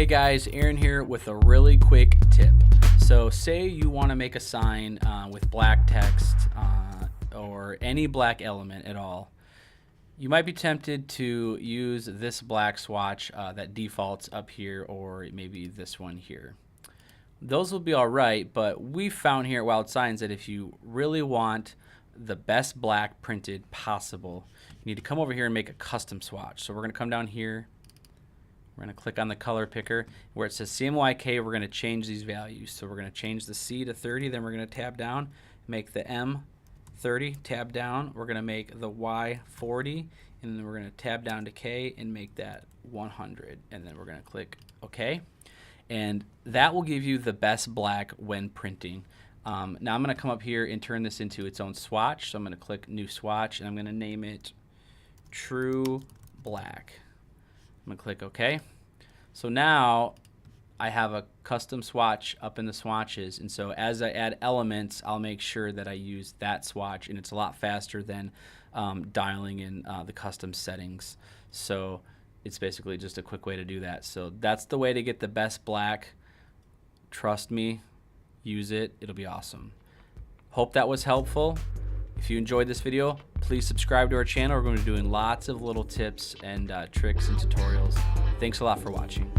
Hey guys, Aaron here with a really quick tip. So say you want to make a sign with black text or any black element at all. You might be tempted to use this black swatch that defaults up here, or maybe this one here. Those will be all right, but we found here at Wild Signs that if you really want the best black printed possible, you need to come over here and make a custom swatch. So we're going to come down here. We're going to click on the color picker where it says CMYK. We're going to change these values. So we're going to change the C to 30. Then we're going to tab down, make the M 30, tab down. We're going to make the Y 40, and then we're going to tab down to K and make that 100. And then we're going to click OK. And that will give you the best black when printing. Now I'm going to come up here and turn this into its own swatch. So I'm going to click New Swatch, and I'm going to name it True Black. I'm going to click OK. So now I have a custom swatch up in the swatches, and so as I add elements, I'll make sure that I use that swatch, and it's a lot faster than dialing in the custom settings. So it's basically just a quick way to do that. So that's the way to get the best black. Trust me, use it. It'll be awesome. Hope that was helpful. If you enjoyed this video, please subscribe to our channel. We're going to be doing lots of little tips and tricks and tutorials. Thanks a lot for watching.